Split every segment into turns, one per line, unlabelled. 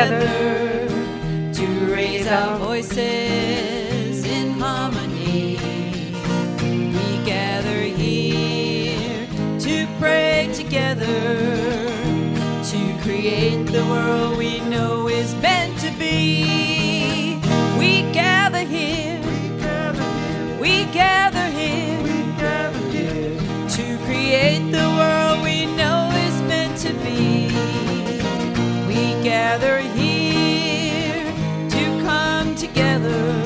together to raise our voices in harmony. We gather here to pray together to create the world we know is meant to be. We gather here, we gather here to create the world we know is meant to be. We gather here to come together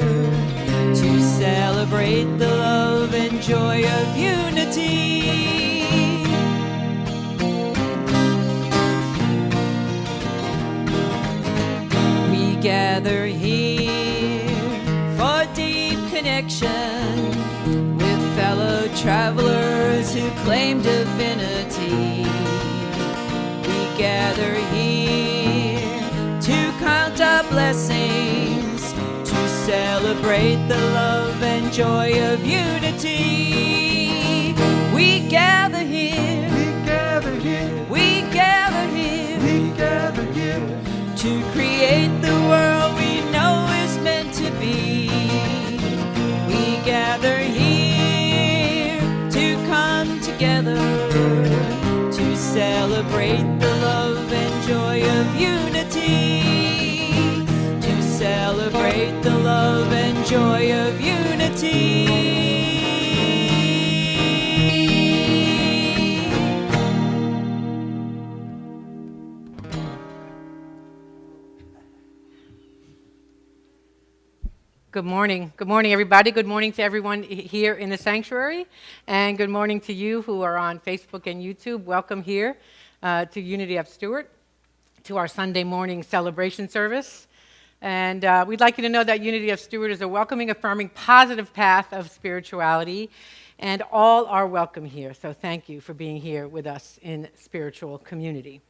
to celebrate the love and joy of unity. We gather here for deep connection with fellow travelers who claim divinity. We gather here to count our blessings, to celebrate the love and joy of unity. We gather here, we gather here to create the world we know is meant to be. We gather here to come together to celebrate the love and joy of unity. To celebrate the love and joy of unity.
Good morning. Good morning, everybody. Good morning to everyone here in the sanctuary. And good morning to you who are on Facebook and YouTube. Welcome here to Unity of Stuart, to our Sunday morning celebration service. And we'd like you to know that Unity of Stuart is a welcoming, affirming, positive path of spirituality. And all are welcome here. So thank you for being here with us in spiritual community.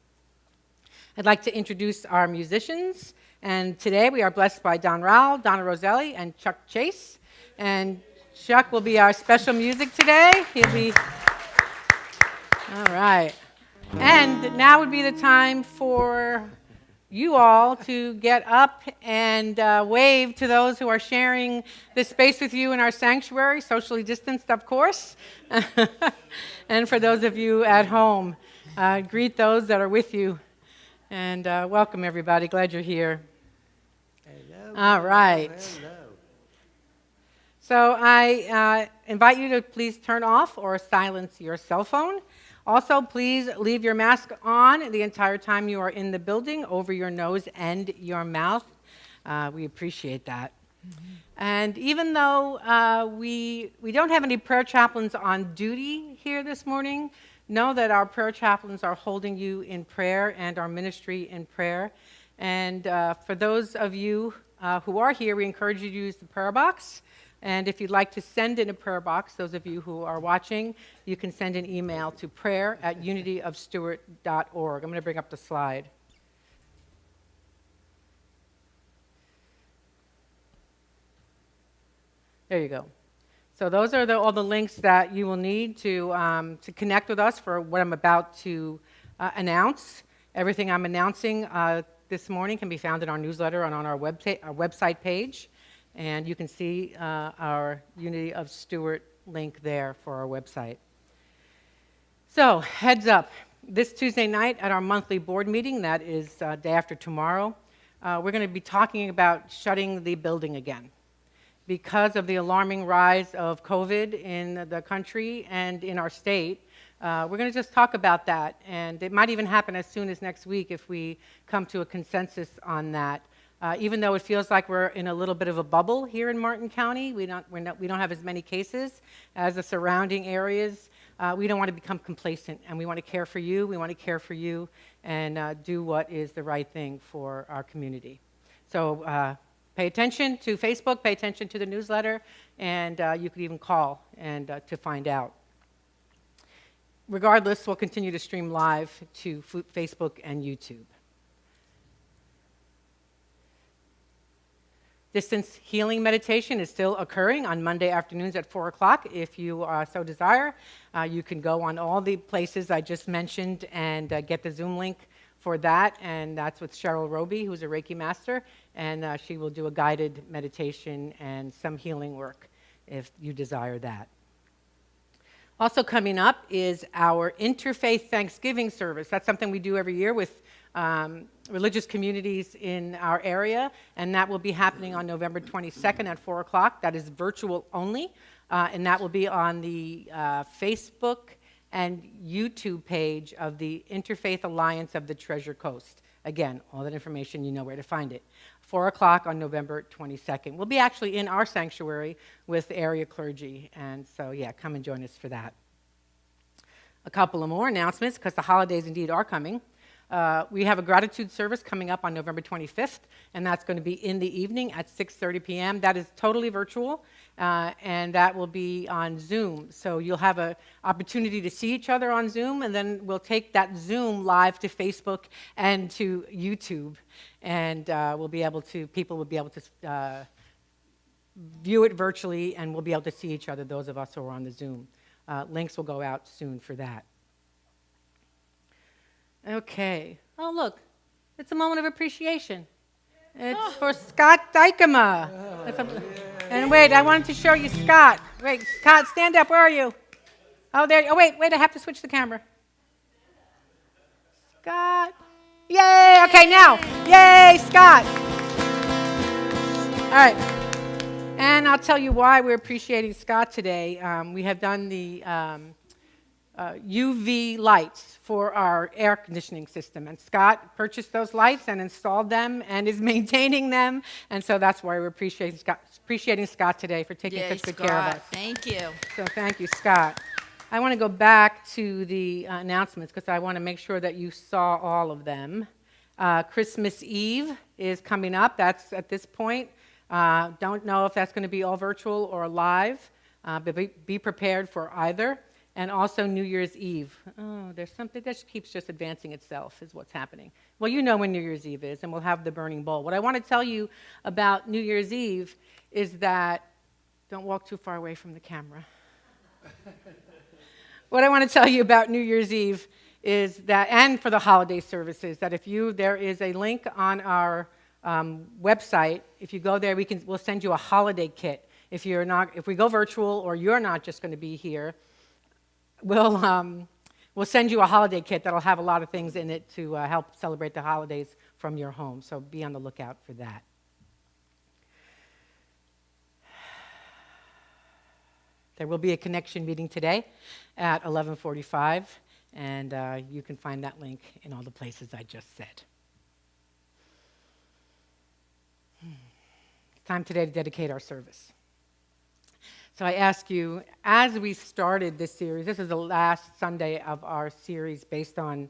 I'd like to introduce our musicians. And today we are blessed by Rowell, Donna Roselli, and Chuck Chase. And Chuck will be our special music today. He'll be... All right. And now would be the time for you all to get up and wave to those who are sharing this space with you in our sanctuary, socially distanced, of course. And for those of you at home, greet those that are with you. And welcome, everybody. Glad you're here.
Hello.
All right.
Hello.
So I invite you to please turn off or silence your cell phone. Also, please leave your mask on the entire time you are in the building, over your nose and your mouth. We appreciate that. Mm-hmm. And even though we don't have any prayer chaplains on duty here this morning, know that our prayer chaplains are holding you in prayer and our ministry in prayer. And for those of you who are here, we encourage you to use the prayer box. And if you'd like to send in a prayer box, those of you who are watching, you can send an email to prayer@unityofstuart.org. I'm going to bring up the slide. There you go. So those are all the links that you will need to connect with us for what I'm about to announce. Everything I'm announcing this morning can be found in our newsletter and on our website page. And you can see our Unity of Stuart link there for our website. So, heads up. This Tuesday night at our monthly board meeting, that is day after tomorrow, we're going to be talking about shutting the building again. Because of the alarming rise of COVID in the country and in our state, we're going to just talk about that. And it might even happen as soon as next week if we come to a consensus on that. Even though it feels like we're in a little bit of a bubble here in Martin County, we don't have as many cases as the surrounding areas. We don't want to become complacent, and we want to care for you. We want to care for you and do what is the right thing for our community. So pay attention to Facebook, pay attention to the newsletter, and you could even call and to find out. Regardless, we'll continue to stream live to Facebook and YouTube. Distance healing meditation is still occurring on Monday afternoons at 4 o'clock. If you so desire, you can go on all the places I just mentioned and get the Zoom link for that, and that's with Cheryl Roby, who's a Reiki master, and she will do a guided meditation and some healing work if you desire that. Also coming up is our Interfaith Thanksgiving service. That's something we do every year with religious communities in our area, and that will be happening on November 22nd at 4 o'clock. That is virtual only, and that will be on the Facebook and YouTube page of the Interfaith Alliance of the Treasure Coast. Again, all that information, you know where to find it. 4 o'clock on November 22nd. We'll be actually in our sanctuary with area clergy, and so yeah, come and join us for that. A couple of more announcements, because the holidays indeed are coming. We have a gratitude service coming up on November 25th, and that's going to be in the evening at 6:30 p.m. That is totally virtual, and that will be on Zoom. So you'll have an opportunity to see each other on Zoom, and then we'll take that Zoom live to Facebook and to YouTube, and people will be able to view it virtually, and we'll be able to see each other, those of us who are on the Zoom. Links will go out soon for that. Okay. Oh, look. It's a moment of appreciation. It's for Scott Dykema. And wait, I wanted to show you Scott. Wait, Scott, stand up. Where are you? Oh, there. Oh, wait, I have to switch the camera. Scott. Yay. Okay, now. Yay, Scott. All right. And I'll tell you why we're appreciating Scott today. We have done the UV lights for our air conditioning system. And Scott purchased those lights and installed them and is maintaining them. And so that's why we're appreciating Scott today for taking such good care of us.
Thank you.
So thank you, Scott. I want to go back to the announcements because I want to make sure that you saw all of them. Christmas Eve is coming up. That's at this point. Don't know if that's going to be all virtual or live, but be prepared for either. And also New Year's Eve. Oh, there's something that keeps just advancing itself is what's happening. Well, you know when New Year's Eve is, and we'll have the burning bowl. What I want to tell you about New Year's Eve is that, don't walk too far away from the camera. What I want to tell you about New Year's Eve is that, and for the holiday services, that there is a link on our website. If you go there, we'll send you a holiday kit. If we go virtual or you're not just going to be here, we'll send you a holiday kit that'll have a lot of things in it to help celebrate the holidays from your home. So be on the lookout for that. There will be a connection meeting today at 11:45, and you can find that link in all the places I just said. It's time today to dedicate our service. So I ask you, as we started this series, this is the last Sunday of our series based on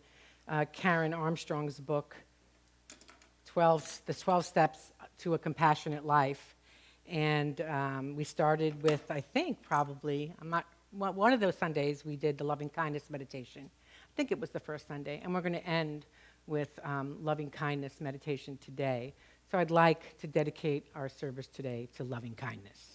Karen Armstrong's book, The 12 Steps to a Compassionate Life. And we started with, I think, probably, one of those Sundays we did the loving kindness meditation. I think it was the first Sunday. And we're going to end with loving kindness meditation today. So I'd like to dedicate our service today to loving kindness.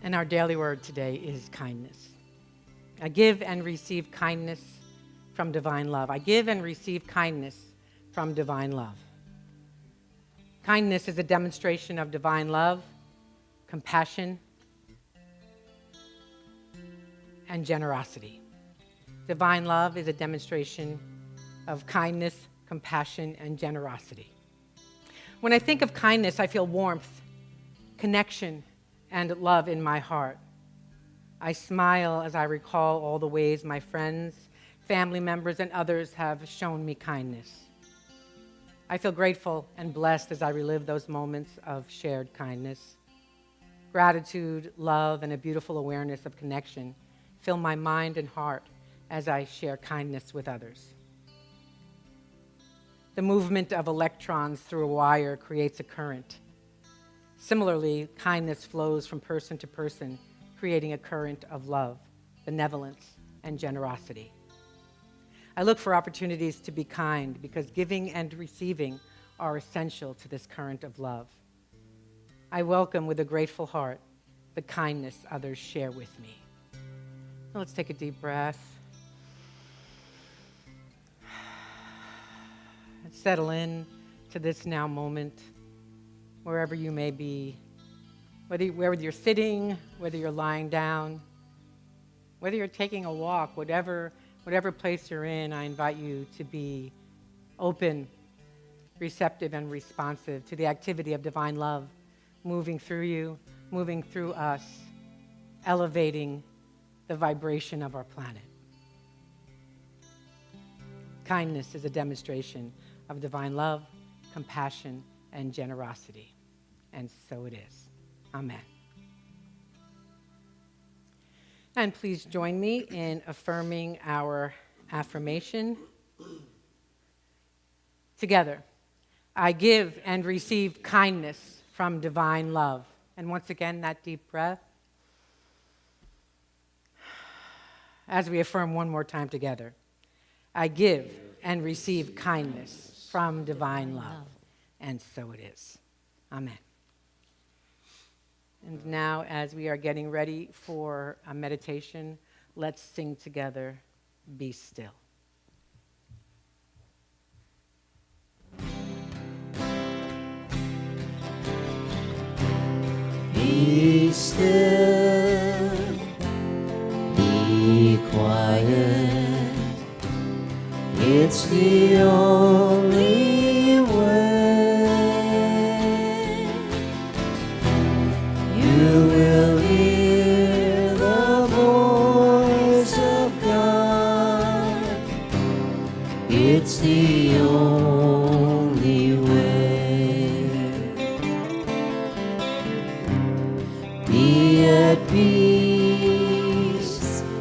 And our daily word today is kindness. I give and receive kindness from divine love. I give and receive kindness from divine love. Kindness is a demonstration of divine love, compassion, and generosity. Divine love is a demonstration of kindness, compassion, and generosity. When I think of kindness, I feel warmth, connection, and love in my heart. I smile as I recall all the ways my friends, family members, and others have shown me kindness. I feel grateful and blessed as I relive those moments of shared kindness. Gratitude, love, and a beautiful awareness of connection fill my mind and heart as I share kindness with others. The movement of electrons through a wire creates a current. Similarly, kindness flows from person to person, creating a current of love, benevolence, and generosity. I look for opportunities to be kind because giving and receiving are essential to this current of love. I welcome with a grateful heart the kindness others share with me. Now let's take a deep breath. And settle in to this now moment, wherever you may be, whether you're sitting, whether you're lying down, whether you're taking a walk, whatever place you're in, I invite you to be open, receptive, and responsive to the activity of divine love moving through you, moving through us, elevating the vibration of our planet. Kindness is a demonstration of divine love, compassion, and generosity. And so it is. Amen. And please join me in affirming our affirmation. Together, I give and receive kindness from divine love. And once again, that deep breath. As we affirm one more time together, I give and receive kindness from divine love. And so it is. Amen. And now, as we are getting ready for a meditation, let's sing together, Be Still.
Be still, be quiet. It's the only way. You will hear the voice of God. It's the only way. Be at peace,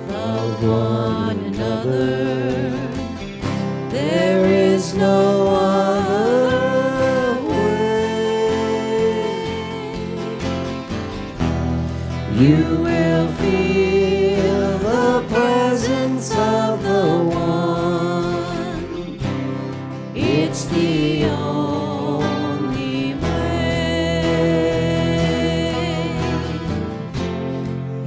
love one another. There is no other way. You will feel the presence of the one. It's the only way.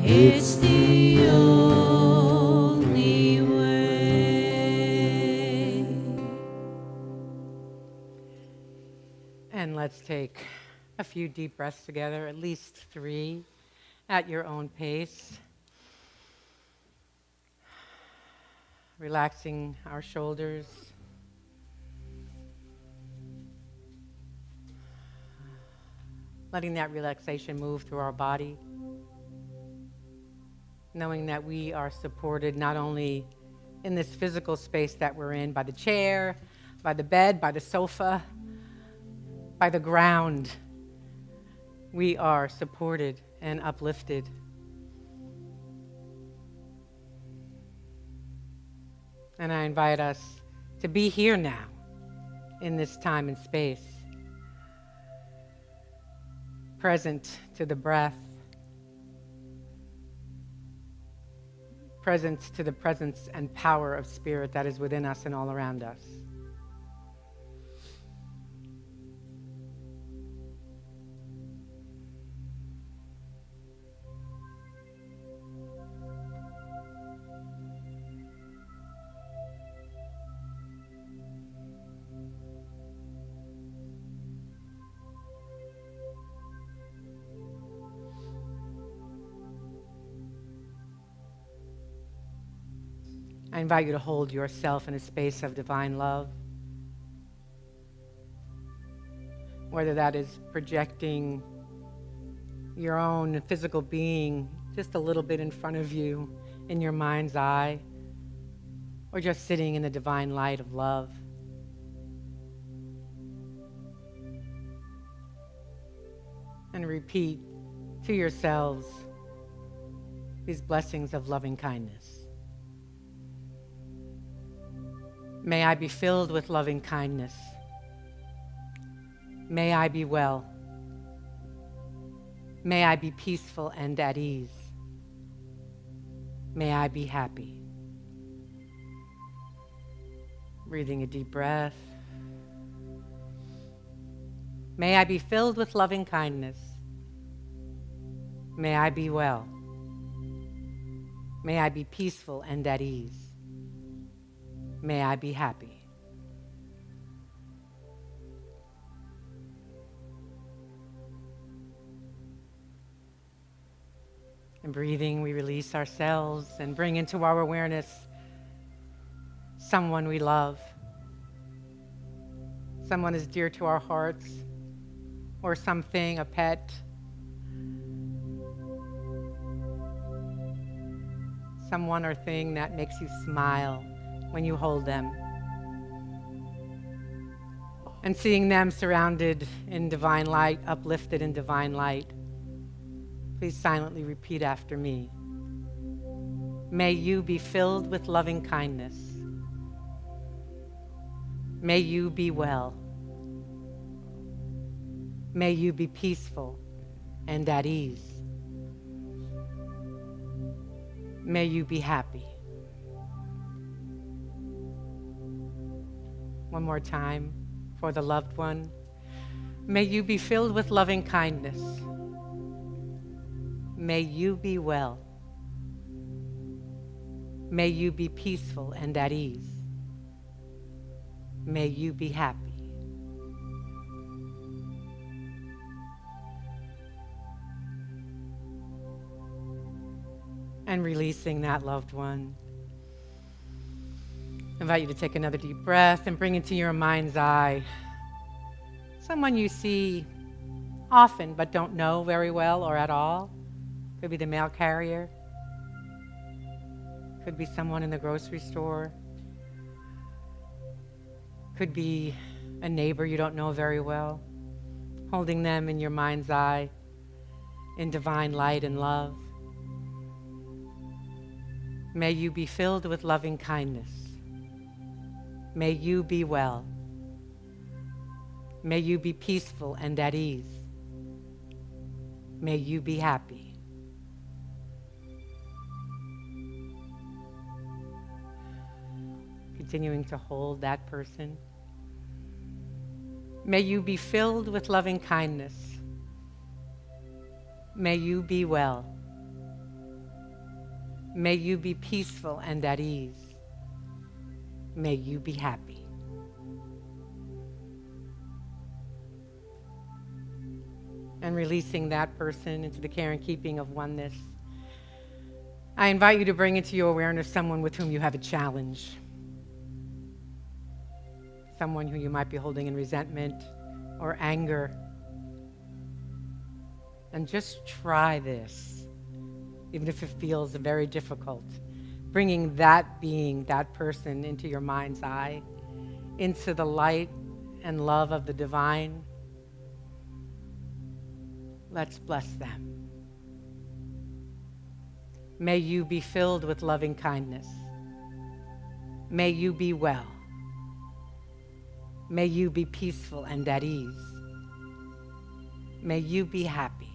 It's the only way.
And let's take a few deep breaths together, at least 3, at your own pace. Relaxing our shoulders. Letting that relaxation move through our body. Knowing that we are supported not only in this physical space that we're in, by the chair, by the bed, by the sofa, by the ground. We are supported and uplifted. And I invite us to be here now, in this time and space, present to the breath, present to the presence and power of spirit that is within us and all around us. I invite you to hold yourself in a space of divine love, whether that is projecting your own physical being just a little bit in front of you in your mind's eye, or just sitting in the divine light of love. And repeat to yourselves these blessings of loving kindness. May I be filled with loving kindness. May I be well. May I be peaceful and at ease. May I be happy. Breathing a deep breath. May I be filled with loving kindness. May I be well. May I be peaceful and at ease. May I be happy. And breathing, we release ourselves and bring into our awareness someone we love, someone is dear to our hearts, or something, a pet, someone or thing that makes you smile when you hold them. And seeing them surrounded in divine light, uplifted in divine light, please silently repeat after me. May you be filled with loving kindness. May you be well. May you be peaceful and at ease. May you be happy. One more time for the loved one. May you be filled with loving kindness. May you be well. May you be peaceful and at ease. May you be happy. And releasing that loved one. I invite you to take another deep breath and bring into your mind's eye someone you see often but don't know very well or at all. Could be the mail carrier. Could be someone in the grocery store. Could be a neighbor you don't know very well. Holding them in your mind's eye in divine light and love. May you be filled with loving kindness. May you be well. May you be peaceful and at ease. May you be happy. Continuing to hold that person. May you be filled with loving kindness. May you be well. May you be peaceful and at ease. May you be happy. And releasing that person into the care and keeping of oneness, I invite you to bring into your awareness someone with whom you have a challenge. Someone who you might be holding in resentment or anger. And just try this, even if it feels very difficult. Bringing that being, that person into your mind's eye, into the light and love of the divine. Let's bless them. May you be filled with loving kindness. May you be well. May you be peaceful and at ease. May you be happy.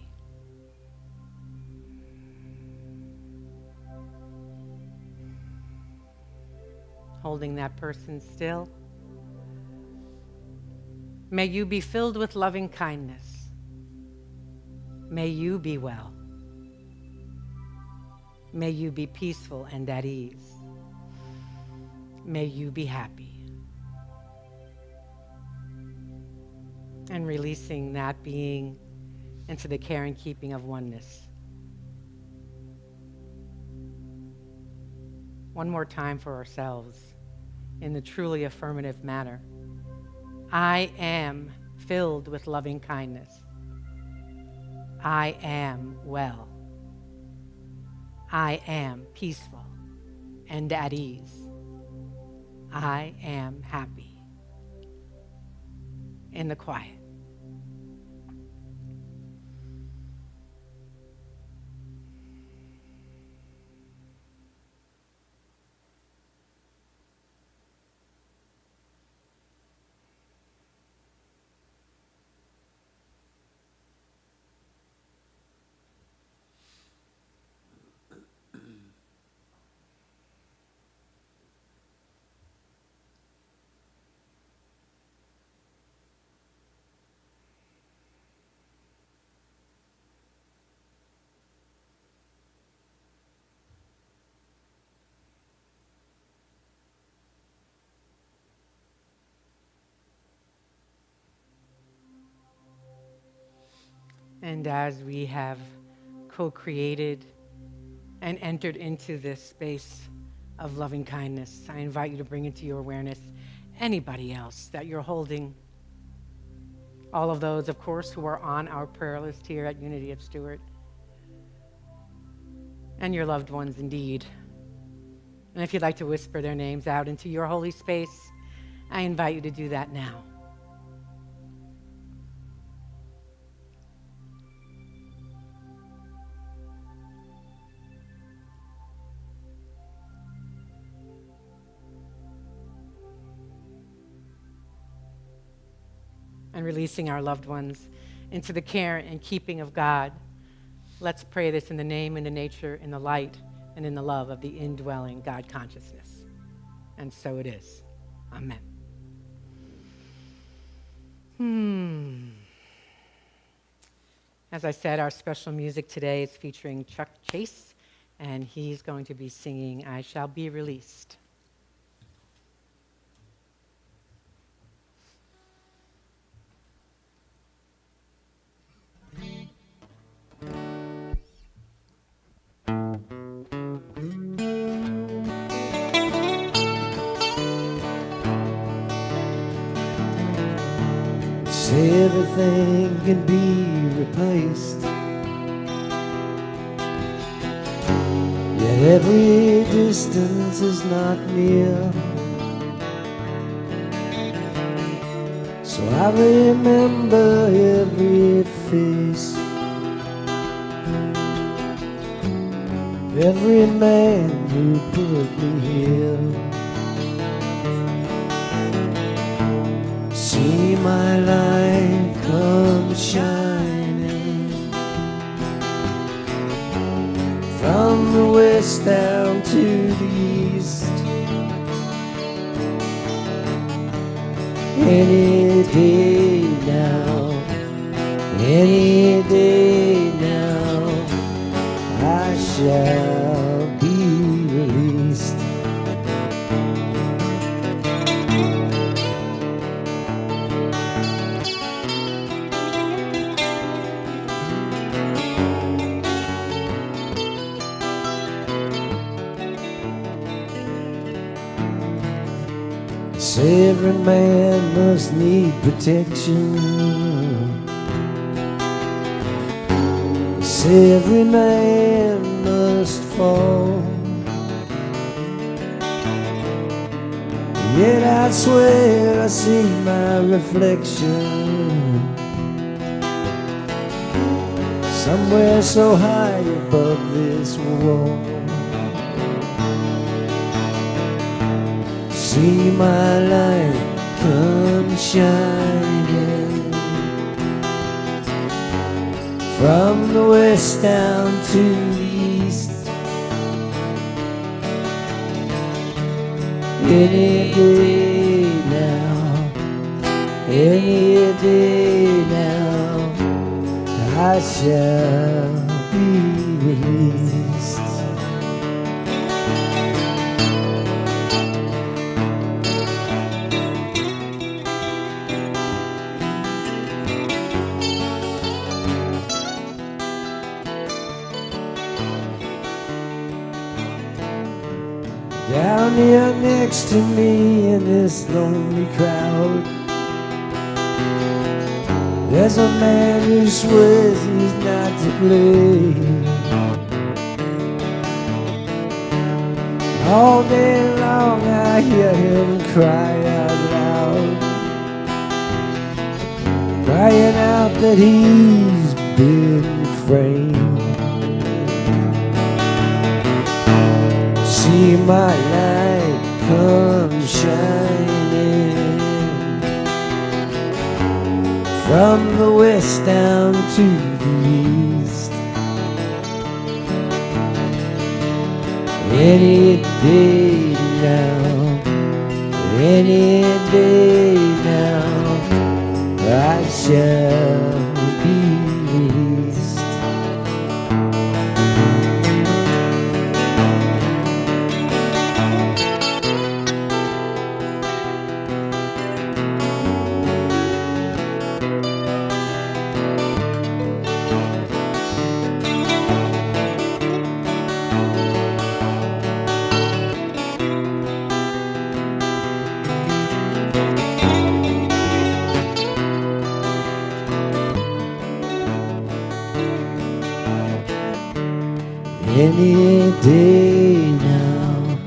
Holding that person still. May you be filled with loving kindness. May you be well. May you be peaceful and at ease. May you be happy. And releasing that being into the care and keeping of oneness. One more time for ourselves in the truly affirmative manner. I am filled with loving kindness. I am well. I am peaceful and at ease. I am happy. In the quiet. And as we have co-created and entered into this space of loving kindness, I invite you to bring into your awareness anybody else that you're holding. All of those, of course, who are on our prayer list here at Unity of Stuart. And your loved ones indeed. And if you'd like to whisper their names out into your holy space, I invite you to do that now. And releasing our loved ones into the care and keeping of God. Let's pray this in the name, in the nature, in the light, and in the love of the indwelling God consciousness. And so it is. Amen. As I said, our special music today is featuring Chuck Chase, and he's going to be singing I Shall Be Released.
Everything can be replaced, yet every distance is not near. So I remember every face of every man who put me here. See my light come shining from the west down to the east. Any day now, any day now, I shall be released. Every man must need protection. Every man must fall. Yet I swear I see my reflection somewhere so high above this wall. See my light come shining from the west down to the east. Any day now, any day now, I shall be released. Down here next to me in this lonely crowd, there's a man who swears he's not to blame. All day long I hear him cry out loud, crying out that he's been framed. See my light come shining from the west down to the east. Any day now, any day now, I shall be released. Any day now,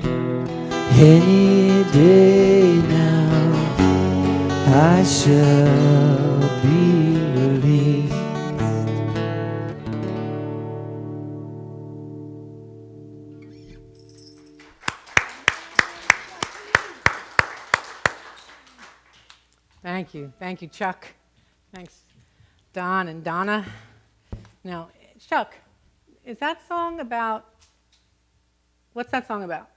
any day now, I shall be released.
Thank you, Chuck. Thanks, Don and Donna. Now, Chuck, is that song about, what's that song about?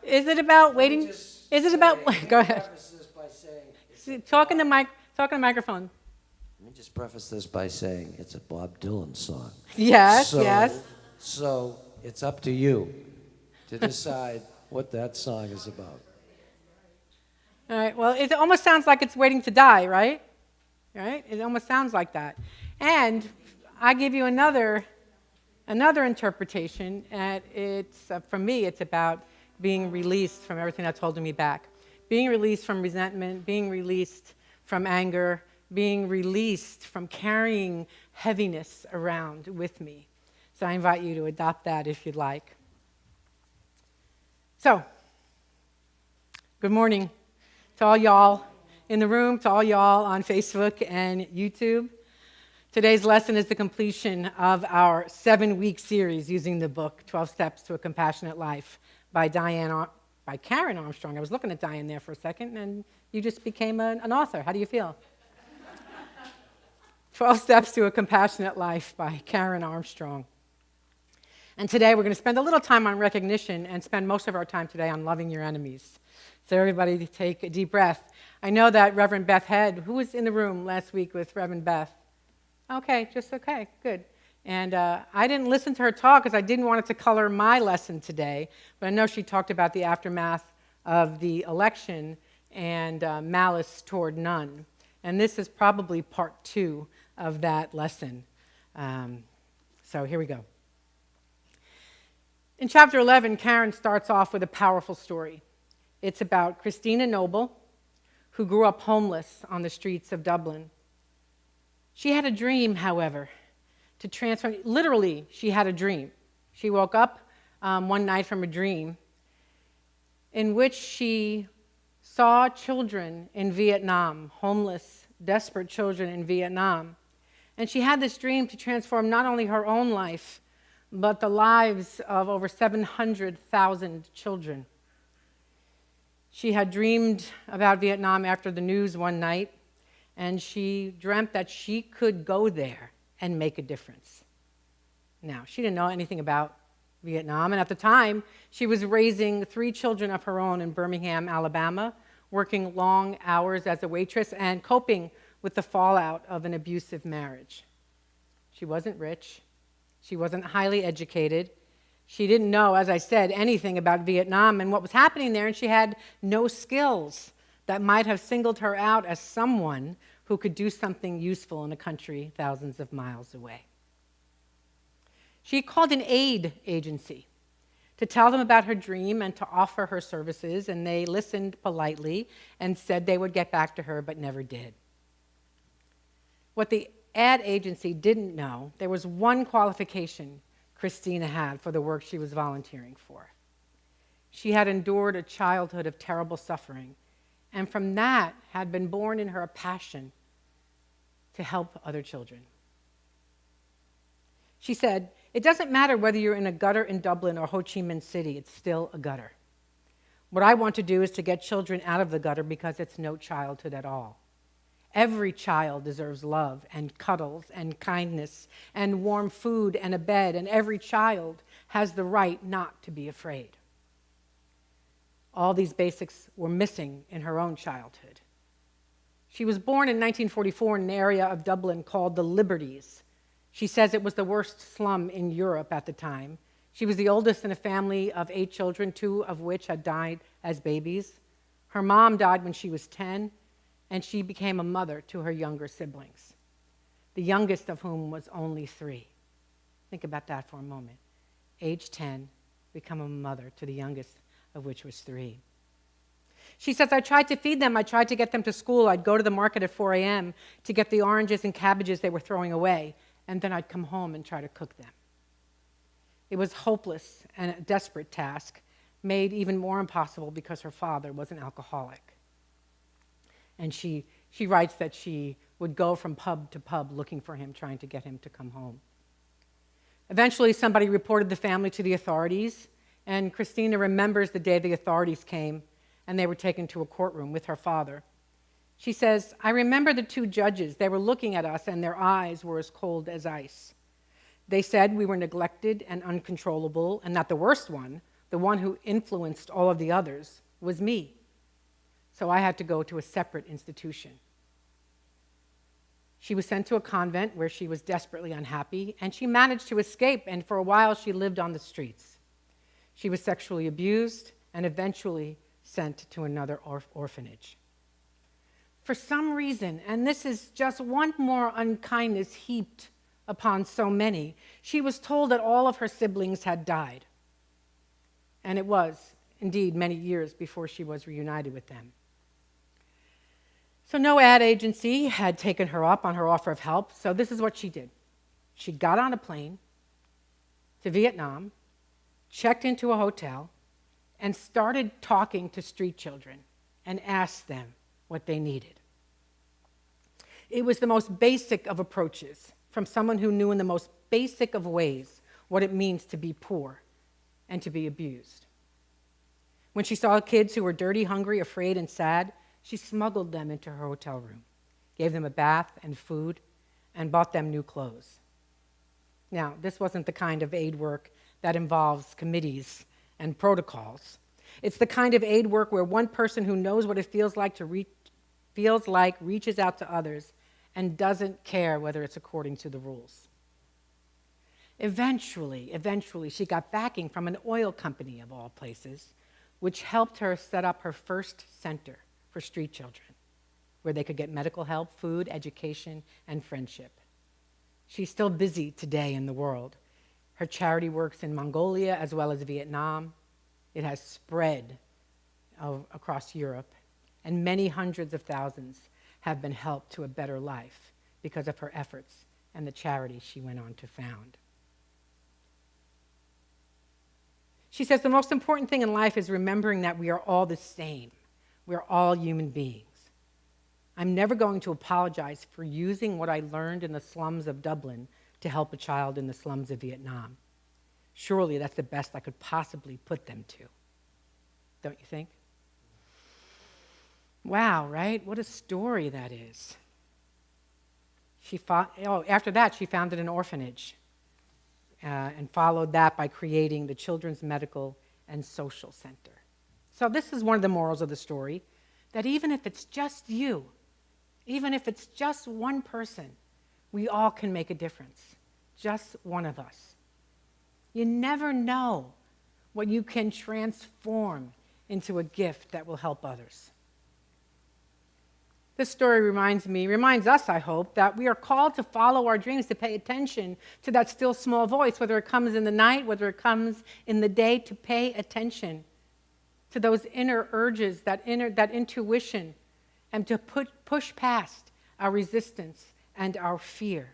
Is it about waiting? Is it about, go ahead. Talk in the microphone.
Let me just preface this by saying it's a Bob Dylan song.
Yes, yes.
So it's up to you to decide what that song is about.
All right, well, it almost sounds like it's waiting to die, right? Right? It almost sounds like that. And I give you another interpretation, and it's, for me, it's about being released from everything that's holding me back. Being released from resentment, being released from anger, being released from carrying heaviness around with me. So I invite you to adopt that if you'd like. So, good morning to all y'all in the room, to all y'all on Facebook and YouTube. Today's lesson is the completion of our 7-week series using the book 12 Steps to a Compassionate Life by Karen Armstrong. I was looking at Diane there for a second, and you just became an author. How do you feel? 12 Steps to a Compassionate Life by Karen Armstrong. And today we're going to spend a little time on recognition and spend most of our time today on loving your enemies. So everybody take a deep breath. I know that Reverend Beth Head, who was in the room last week with Reverend Beth? Okay, good. And I didn't listen to her talk because I didn't want it to color my lesson today, but I know she talked about the aftermath of the election and malice toward none. And this is probably part 2 of that lesson. So here we go. In chapter 11, Karen starts off with a powerful story. It's about Christina Noble, who grew up homeless on the streets of Dublin. She had a dream, however, to transform. Literally, she had a dream. She woke up one night from a dream in which she saw children in Vietnam, homeless, desperate children in Vietnam. And she had this dream to transform not only her own life, but the lives of over 700,000 children. She had dreamed about Vietnam after the news one night, and she dreamt that she could go there and make a difference. Now, she didn't know anything about Vietnam, and at the time, she was raising 3 children of her own in Birmingham, Alabama, working long hours as a waitress and coping with the fallout of an abusive marriage. She wasn't rich. She wasn't highly educated. She didn't know, as I said, anything about Vietnam and what was happening there, and she had no skills that might have singled her out as someone who could do something useful in a country thousands of miles away. She called an aid agency to tell them about her dream and to offer her services, and they listened politely and said they would get back to her, but never did. What the ad agency didn't know, there was one qualification Christina had for the work she was volunteering for. She had endured a childhood of terrible suffering, and from that had been born in her a passion to help other children. She said, "It doesn't matter whether you're in a gutter in Dublin or Ho Chi Minh City, it's still a gutter. What I want to do is to get children out of the gutter because it's no childhood at all. Every child deserves love and cuddles and kindness and warm food and a bed, and every child has the right not to be afraid." All these basics were missing in her own childhood. She was born in 1944 in an area of Dublin called the Liberties. She says it was the worst slum in Europe at the time. She was the oldest in a family of 8 children, 2 of which had died as babies. Her mom died when she was 10, and she became a mother to her younger siblings, the youngest of whom was only 3. Think about that for a moment. Age 10, become a mother to the youngest of which was 3. She says, "I tried to feed them. I tried to get them to school. I'd go to the market at 4 a.m. to get the oranges and cabbages they were throwing away. and then I'd come home and try to cook them. It was hopeless and a desperate task, made even more impossible because her father was an alcoholic. And she writes that she would go from pub to pub looking for him, trying to get him to come home. Eventually, somebody reported the family to the authorities, and Christina remembers the day the authorities came and they were taken to a courtroom with her father. She says, "I remember the two judges. They were looking at us and their eyes were as cold as ice. They said we were neglected and uncontrollable, and that the worst one, the one who influenced all of the others, was me. So I had to go to a separate institution." She was sent to a convent where she was desperately unhappy, and she managed to escape, and for a while she lived on the streets. She was sexually abused and eventually sent to another orphanage. For some reason, and this is just one more unkindness heaped upon so many, she was told that all of her siblings had died. And it was, indeed, many years before she was reunited with them. So no ad agency had taken her up on her offer of help, so this is what she did. She got on a plane to Vietnam, checked into a hotel, and started talking to street children and asked them what they needed. It was the most basic of approaches from someone who knew in the most basic of ways what it means to be poor and to be abused. When she saw kids who were dirty, hungry, afraid, and sad, she smuggled them into her hotel room, gave them a bath and food, and bought them new clothes. Now, this wasn't the kind of aid work that involves committees and protocols. It's the kind of aid work where one person who knows what it feels like reaches out to others and doesn't care whether it's according to the rules. Eventually, she got backing from an oil company, of all places, which helped her set up her first center for street children, where they could get medical help, food, education, and friendship. She's still busy today in the world. Her charity works in Mongolia as well as Vietnam. It has spread across Europe, and many hundreds of thousands have been helped to a better life because of her efforts and the charity she went on to found. She says the most important thing in life is remembering that we are all the same. We're all human beings. I'm never going to apologize for using what I learned in the slums of Dublin to help a child in the slums of Vietnam. Surely that's the best I could possibly put them to. Don't you think? Wow, right? What a story that is. After that, she founded an orphanage and followed that by creating the Children's Medical and Social Center. So this is one of the morals of the story, that even if it's just you, even if it's just one person, we all can make a difference, just one of us. You never know what you can transform into a gift that will help others. This story reminds us, I hope, that we are called to follow our dreams, to pay attention to that still small voice, whether it comes in the night, whether it comes in the day, to pay attention to those inner urges, that intuition, and to push past our resistance and our fear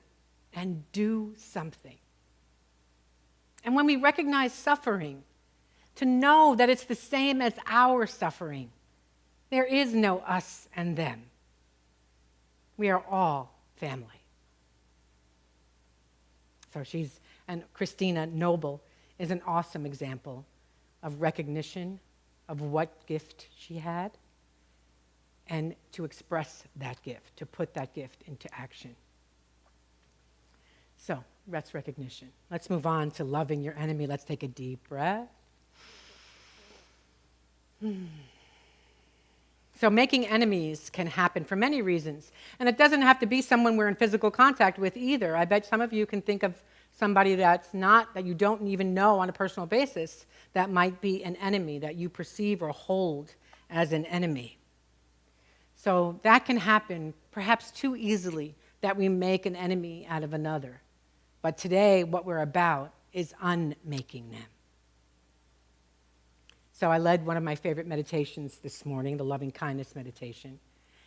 and do something. And when we recognize suffering, to know that it's the same as our suffering. There is no us and them. We are all family. And Christina Noble is an awesome example of recognition of what gift she had and to express that gift, to put that gift into action. So that's recognition. Let's move on to loving your enemy. Let's take a deep breath. So making enemies can happen for many reasons. And it doesn't have to be someone we're in physical contact with either. I bet some of you can think of somebody that you don't even know on a personal basis that might be an enemy, that you perceive or hold as an enemy. So that can happen perhaps too easily, that we make an enemy out of another. But today, what we're about is unmaking them. So I led one of my favorite meditations this morning, the loving kindness meditation.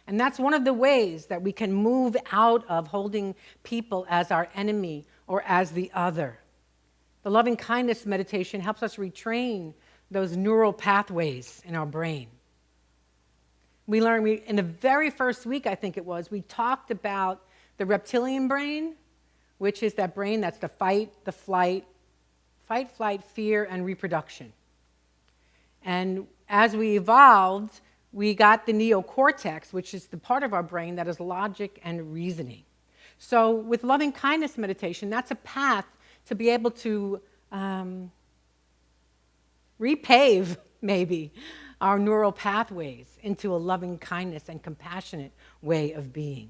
And that's one of the ways that we can move out of holding people as our enemy or as the other. The loving kindness meditation helps us retrain those neural pathways in our brain. We learned in the very first week, I think it was, we talked about the reptilian brain, which is that brain that's the fight, flight, fear, and reproduction. And as we evolved, we got the neocortex, which is the part of our brain that is logic and reasoning. So with loving kindness meditation, that's a path to be able to repave, maybe, our neural pathways into a loving kindness and compassionate way of being.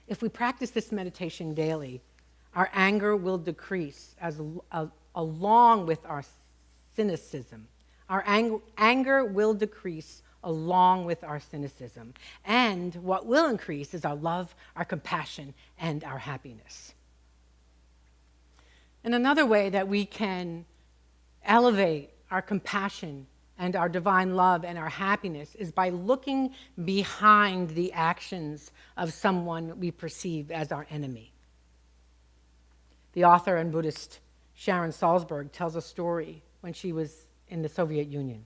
If we practice this meditation daily, our anger will decrease along with our cynicism. Our anger will decrease along with our cynicism. And what will increase is our love, our compassion, and our happiness. And another way that we can elevate our compassion and our divine love and our happiness is by looking behind the actions of someone we perceive as our enemy. The author and Buddhist Sharon Salzberg tells a story when she was in the Soviet Union.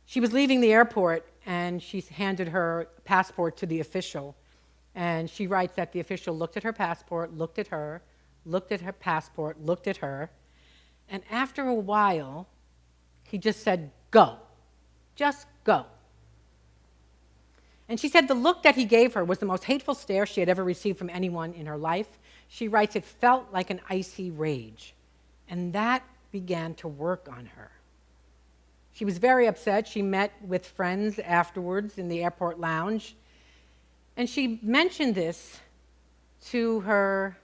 She was leaving the airport and she handed her passport to the official. And she writes that the official looked at her passport, looked at her passport, looked at her. And after a while, he just said, "Go. Just go." And she said the look that he gave her was the most hateful stare she had ever received from anyone in her life. She writes, it felt like an icy rage. And that began to work on her. She was very upset. She met with friends afterwards in the airport lounge. And she mentioned this to her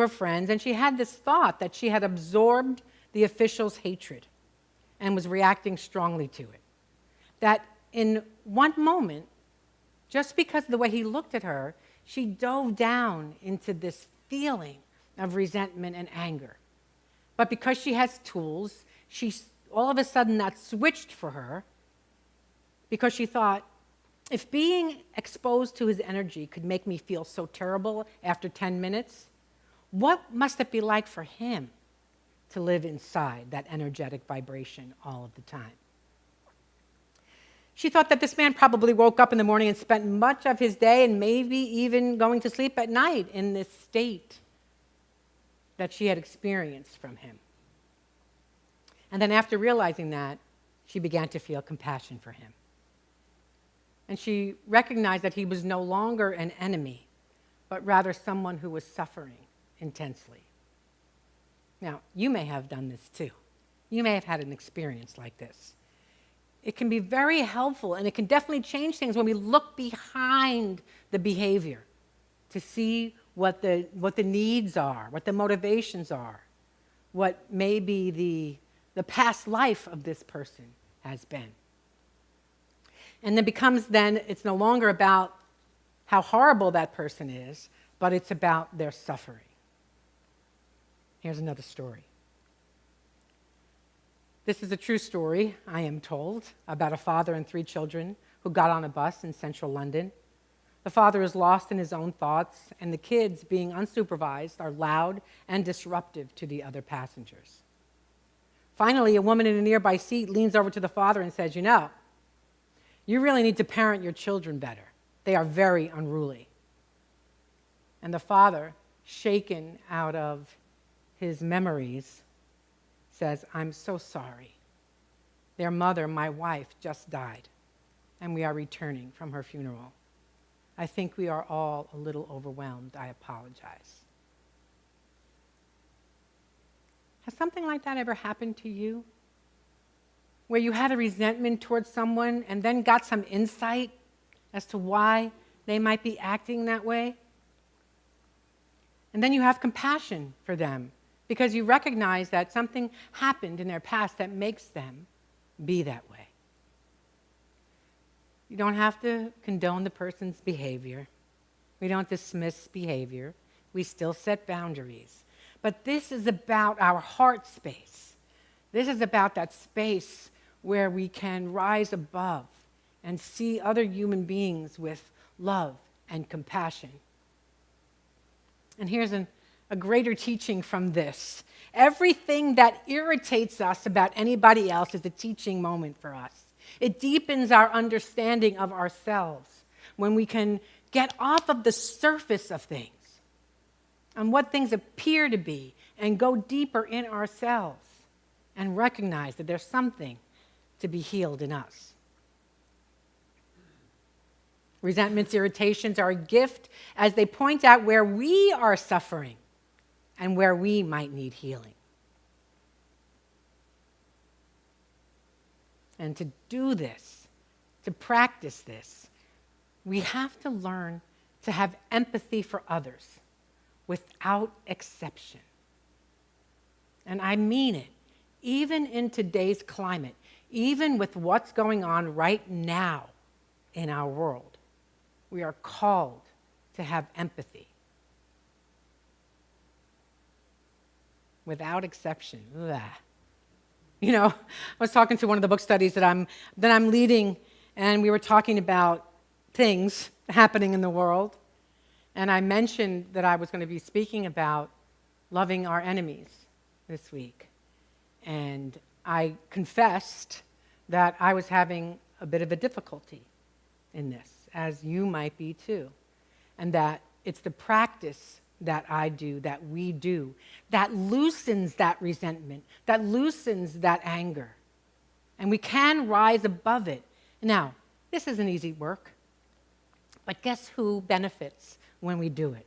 friends, and she had this thought that she had absorbed the official's hatred and was reacting strongly to it. That in one moment, just because of the way he looked at her, she dove down into this feeling of resentment and anger. But because she has tools, all of a sudden that switched for her because she thought, if being exposed to his energy could make me feel so terrible after 10 minutes, what must it be like for him to live inside that energetic vibration all of the time? She thought that this man probably woke up in the morning and spent much of his day and maybe even going to sleep at night in this state that she had experienced from him. And then after realizing that, she began to feel compassion for him. And she recognized that he was no longer an enemy, but rather someone who was suffering intensely. Now, you may have done this too. You may have had an experience like this. It can be very helpful, and it can definitely change things when we look behind the behavior to see what the needs are, what the motivations are, what maybe the past life of this person has been. And it's no longer about how horrible that person is, but it's about their suffering. Here's another story. This is a true story, I am told, about a father and 3 children who got on a bus in central London. The father is lost in his own thoughts, and the kids, being unsupervised, are loud and disruptive to the other passengers. Finally, a woman in a nearby seat leans over to the father and says, you really need to parent your children better. They are very unruly. And the father, shaken out of his memories, says, I'm so sorry. Their mother, my wife, just died, and we are returning from her funeral. I think we are all a little overwhelmed. I apologize. Has something like that ever happened to you? Where you had a resentment towards someone and then got some insight as to why they might be acting that way? And then you have compassion for them because you recognize that something happened in their past that makes them be that way. You don't have to condone the person's behavior. We don't dismiss behavior. We still set boundaries. But this is about our heart space. This is about that space where we can rise above and see other human beings with love and compassion. And here's a greater teaching from this. Everything that irritates us about anybody else is a teaching moment for us. It deepens our understanding of ourselves when we can get off of the surface of things and what things appear to be and go deeper in ourselves and recognize that there's something to be healed in us. Resentments, irritations are a gift as they point out where we are suffering and where we might need healing. And to do this, to practice this, we have to learn to have empathy for others without exception. And I mean it, even in today's climate, even with what's going on right now in our world, we are called to have empathy. Without exception. Ugh. You know, I was talking to one of the book studies that I'm leading, and we were talking about things happening in the world, and I mentioned that I was going to be speaking about loving our enemies this week. And I confessed that I was having a bit of a difficulty in this, as you might be too, and that it's the practice that I do, that we do, that loosens that resentment, that loosens that anger. And we can rise above it. Now, this isn't easy work, but guess who benefits when we do it?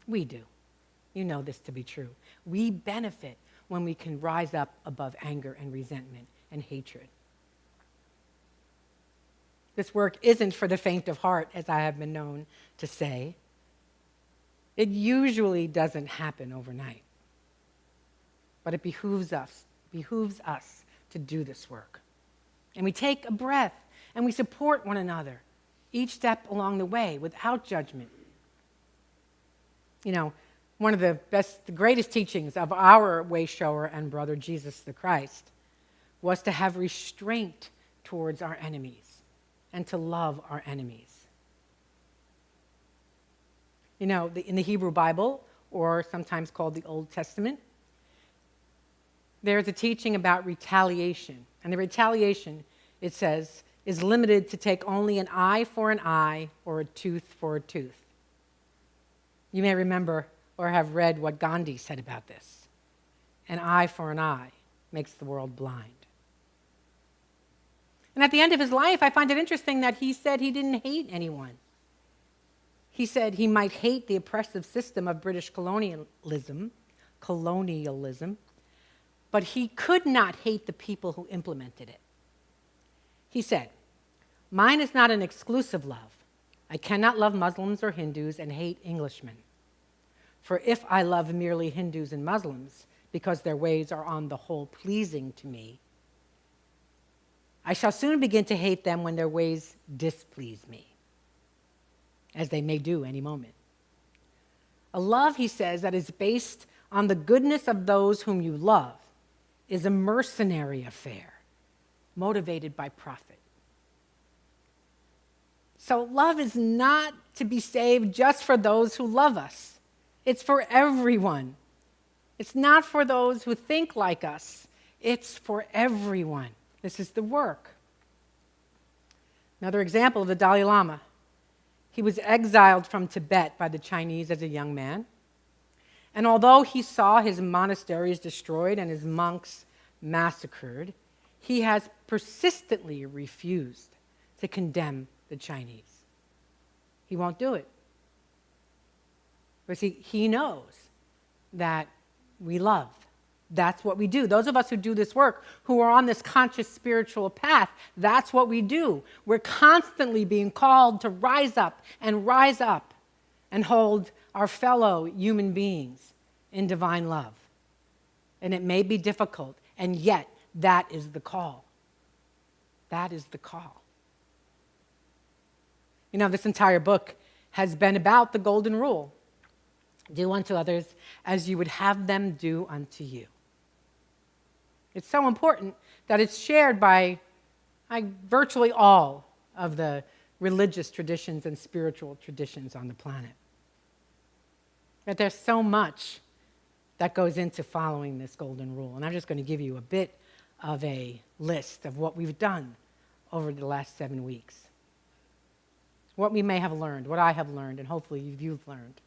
We do. You know this to be true. We benefit when we can rise up above anger and resentment and hatred. This work isn't for the faint of heart, as I have been known to say. It usually doesn't happen overnight. But it behooves us to do this work. And we take a breath and we support one another each step along the way without judgment. You know, one of the greatest teachings of our way shower and brother Jesus the Christ was to have restraint towards our enemies and to love our enemies. You know, in the Hebrew Bible, or sometimes called the Old Testament, there's a teaching about retaliation. And the retaliation, it says, is limited to take only an eye for an eye or a tooth for a tooth. You may remember or have read what Gandhi said about this. An eye for an eye makes the world blind. And at the end of his life, I find it interesting that he said he didn't hate anyone. He said he might hate the oppressive system of British colonialism, but he could not hate the people who implemented it. He said, "Mine is not an exclusive love. I cannot love Muslims or Hindus and hate Englishmen. For if I love merely Hindus and Muslims because their ways are on the whole pleasing to me, I shall soon begin to hate them when their ways displease me, as they may do any moment. A love," he says, "that is based on the goodness of those whom you love is a mercenary affair, motivated by profit." So love is not to be saved just for those who love us. It's for everyone. It's not for those who think like us. It's for everyone. This is the work. Another example of the Dalai Lama. He was exiled from Tibet by the Chinese as a young man. And although he saw his monasteries destroyed and his monks massacred, he has persistently refused to condemn the Chinese. He won't do it. Because he knows that we love. That's what we do. Those of us who do this work, who are on this conscious spiritual path, that's what we do. We're constantly being called to rise up and hold our fellow human beings in divine love. And it may be difficult, and yet that is the call. That is the call. You know, this entire book has been about the golden rule. Do unto others as you would have them do unto you. It's so important that it's shared by virtually all of the religious traditions and spiritual traditions on the planet. But there's so much that goes into following this golden rule. And I'm just going to give you a bit of a list of what we've done over the last 7 weeks. What we may have learned, what I have learned, and hopefully you've learned.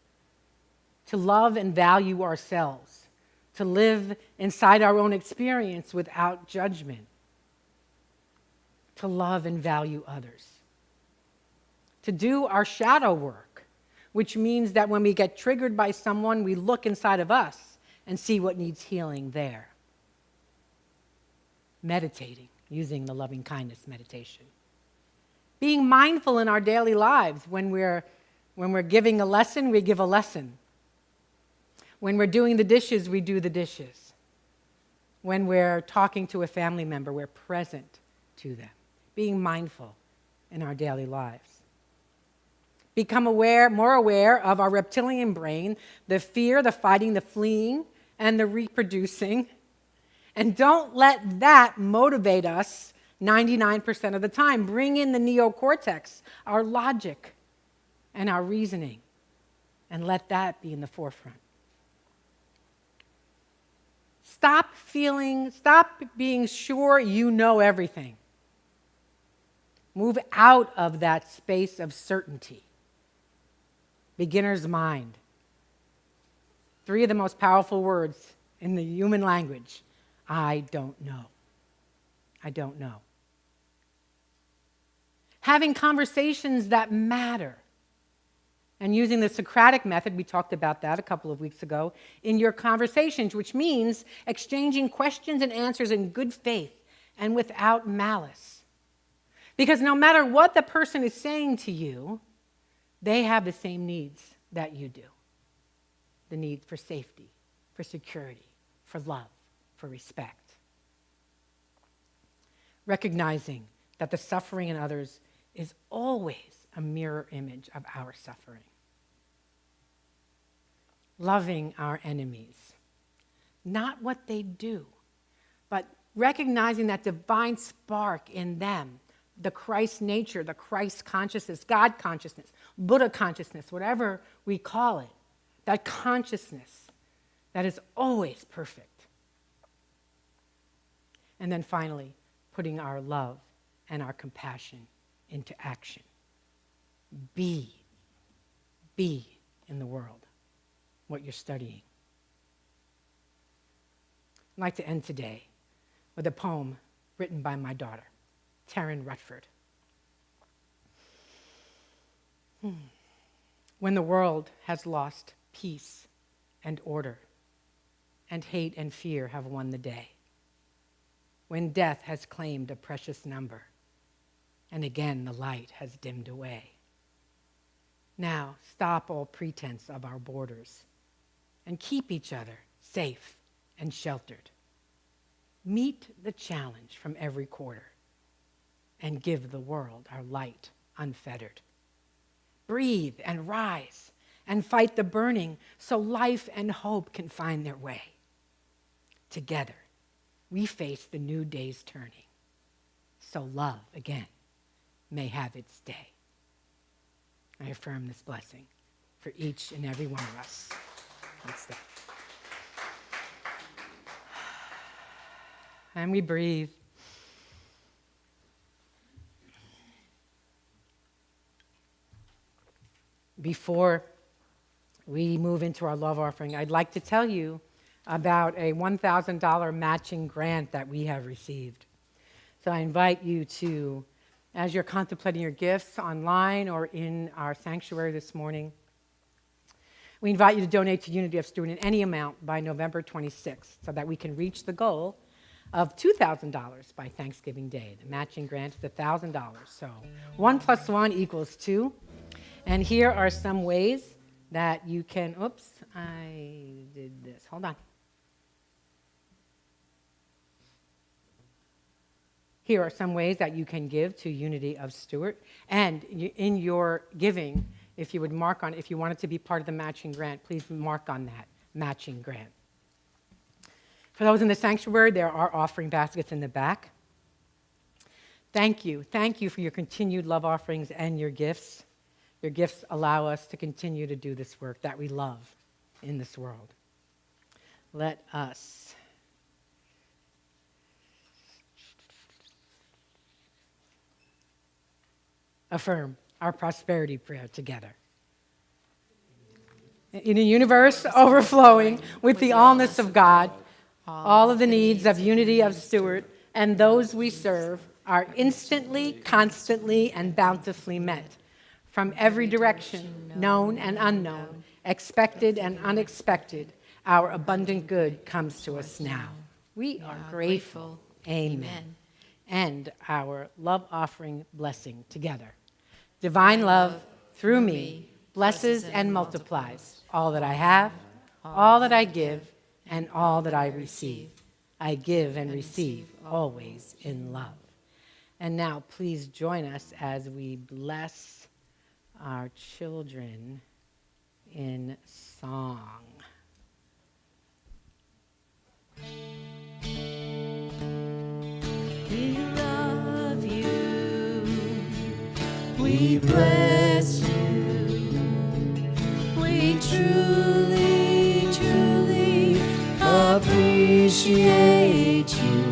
To love and value ourselves, to live inside our own experience without judgment, to love and value others, to do our shadow work, which means that when we get triggered by someone, we look inside of us and see what needs healing there. Meditating, using the loving kindness meditation. Being mindful in our daily lives. When we're giving a lesson, we give a lesson. When we're doing the dishes, we do the dishes. When we're talking to a family member, we're present to them. Being mindful in our daily lives. Become more aware of our reptilian brain, the fear, the fighting, the fleeing, and the reproducing. And don't let that motivate us 99% of the time. Bring in the neocortex, our logic and our reasoning, and let that be in the forefront. Stop being sure you know everything. Move out of that space of certainty. Beginner's mind. 3 of the most powerful words in the human language. I don't know. I don't know. Having conversations that matter. And using the Socratic method, we talked about that a couple of weeks ago, in your conversations, which means exchanging questions and answers in good faith and without malice. Because no matter what the person is saying to you, they have the same needs that you do. The need for safety, for security, for love, for respect. Recognizing that the suffering in others is always a mirror image of our suffering. Loving our enemies. Not what they do, but recognizing that divine spark in them, the Christ nature, the Christ consciousness, God consciousness, Buddha consciousness, whatever we call it, that consciousness that is always perfect. And then finally, putting our love and our compassion into action. Be in the world what you're studying. I'd like to end today with a poem written by my daughter, Taryn Rutford. When the world has lost peace and order, and hate and fear have won the day, when death has claimed a precious number, and again the light has dimmed away. Now stop all pretense of our borders, and keep each other safe and sheltered. Meet the challenge from every quarter, and give the world our light unfettered. Breathe and rise and fight the burning so life and hope can find their way. Together, we face the new day's turning, so love again may have its day. I affirm this blessing for each and every one of us. Let's stand. And we breathe. Before we move into our love offering, I'd like to tell you about a $1,000 matching grant that we have received. So I invite you to, as you're contemplating your gifts online or in our sanctuary this morning, we invite you to donate to Unity of Stuart in any amount by November 26th so that we can reach the goal of $2,000 by Thanksgiving Day. The matching grant is $1,000. So 1 + 1 = 2. And here are some ways that you can, oops, I did this. Hold on. Here are some ways that you can give to Unity of Stuart. And in your giving, if you would mark on, if you wanted to be part of the matching grant, please mark on that matching grant. For those in the sanctuary, there are offering baskets in the back. Thank you. Thank you for your continued love offerings and your gifts. Your gifts allow us to continue to do this work that we love in this world. Let us affirm our prosperity prayer together. In a universe overflowing with the allness of God, all of the needs of unity of Stuart and those we serve are instantly, constantly, and bountifully met. From every direction, known and unknown, expected and unexpected, our abundant good comes to us now. We are grateful. Amen. And our love offering blessing together. Divine love, through me, blesses and multiplies all that I have, all that I give, and all that I receive. I give and receive always in love. And now please join us as we bless our children in song.
We love you. We bless you. We truly, truly appreciate you.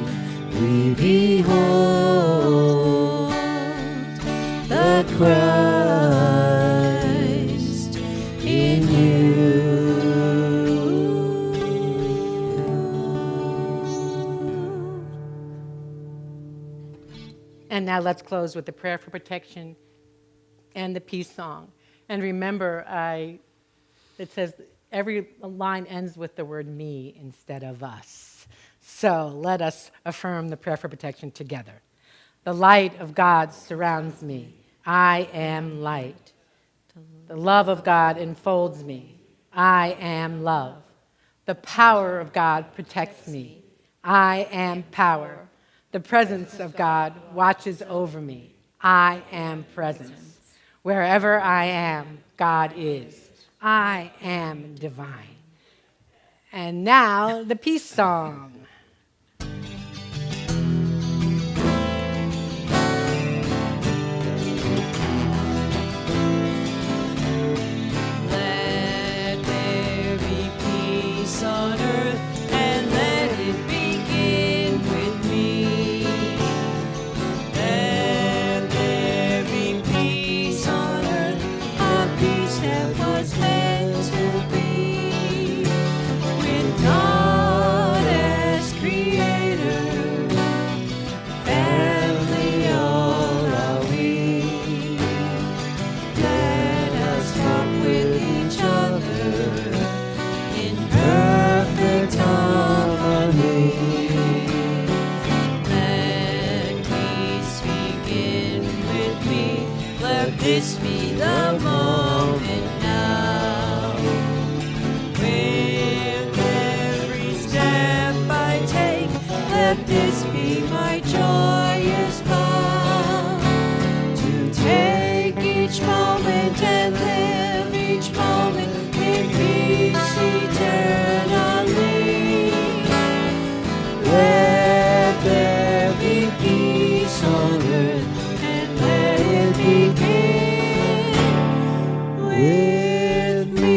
We behold the Christ in you.
And now let's close with the prayer for protection and the peace song. And remember, it says every line ends with the word me instead of us. So let us affirm the prayer for protection together. The light of God surrounds me. I am light. The love of God enfolds me. I am love. The power of God protects me. I am power. The presence of God watches over me. I am presence. Wherever I am, God is. I am divine. And now, the peace song.
Let there be peace on earth, and let it begin with me. Let there be peace on earth, a peace that was meant to be. With God as creator, family all are we. Let us talk with each other in perfect harmony. Let peace begin with me. Let this be the moment now. With every step I take, let this be my joyous vow. To take each moment and live each moment in peace eternally. Let there be peace on earth, and let it begin with me.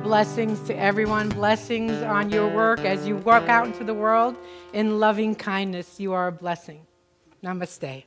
Blessings to everyone. Blessings on your work as you walk out into the world in loving kindness. You are a blessing. Namaste.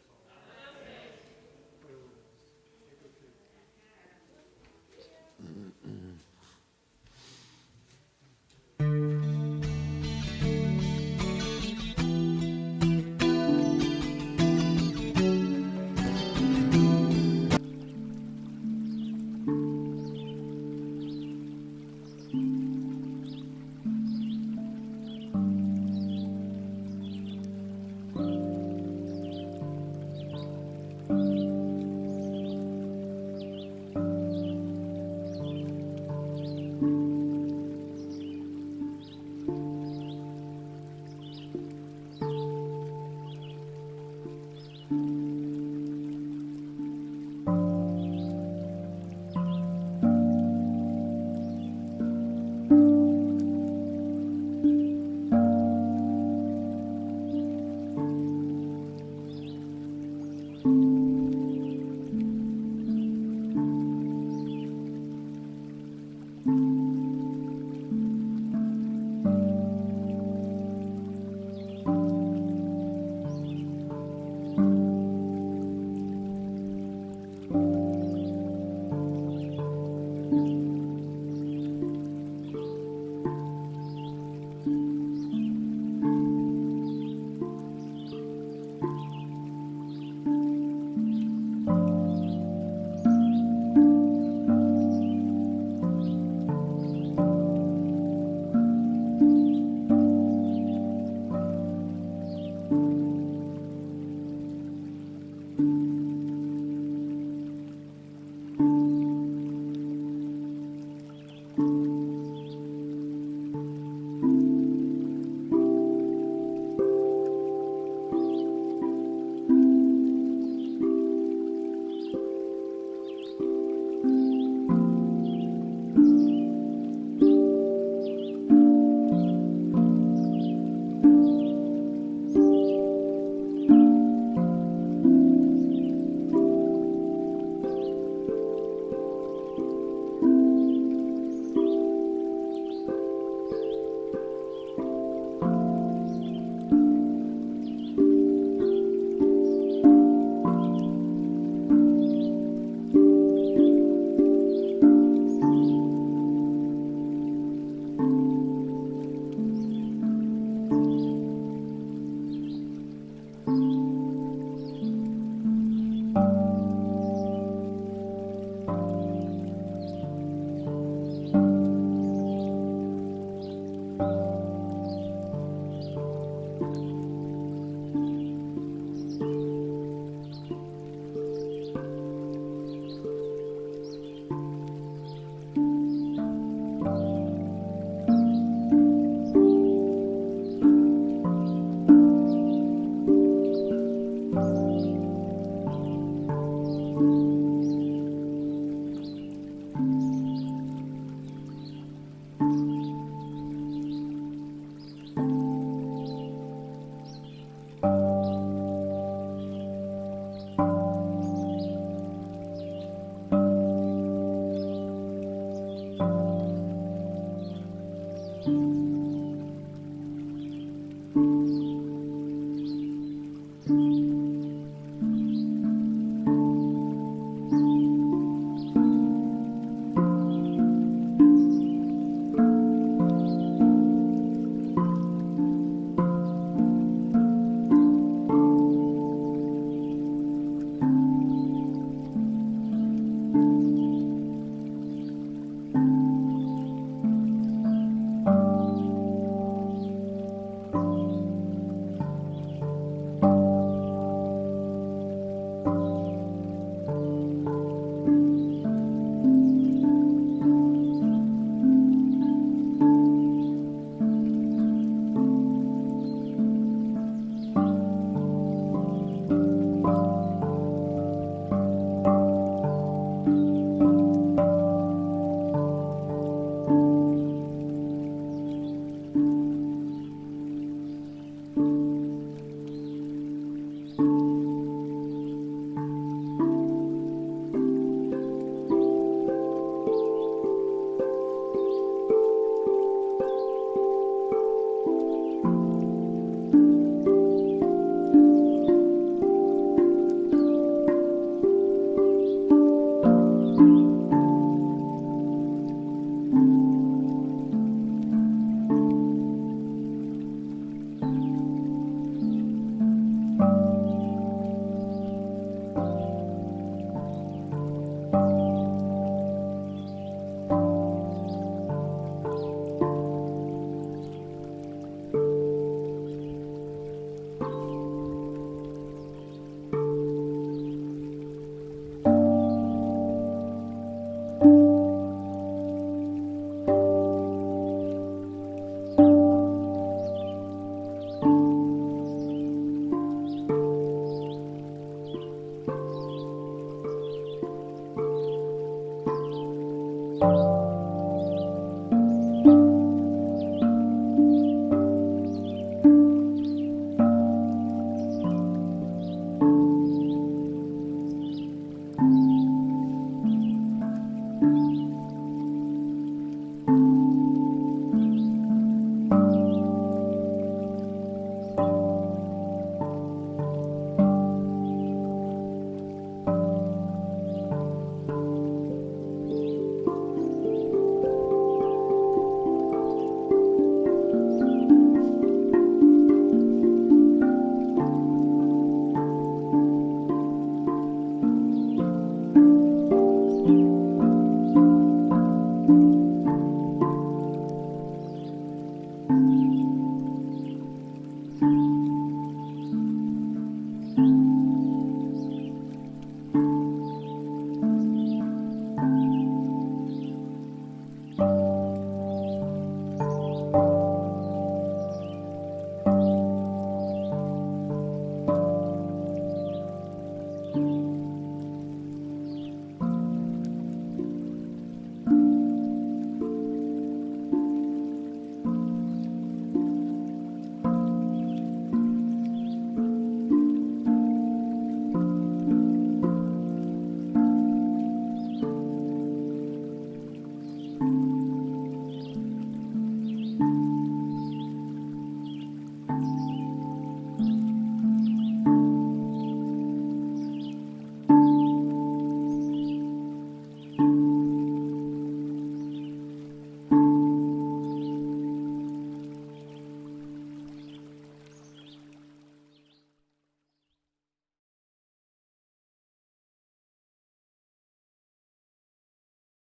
Bye.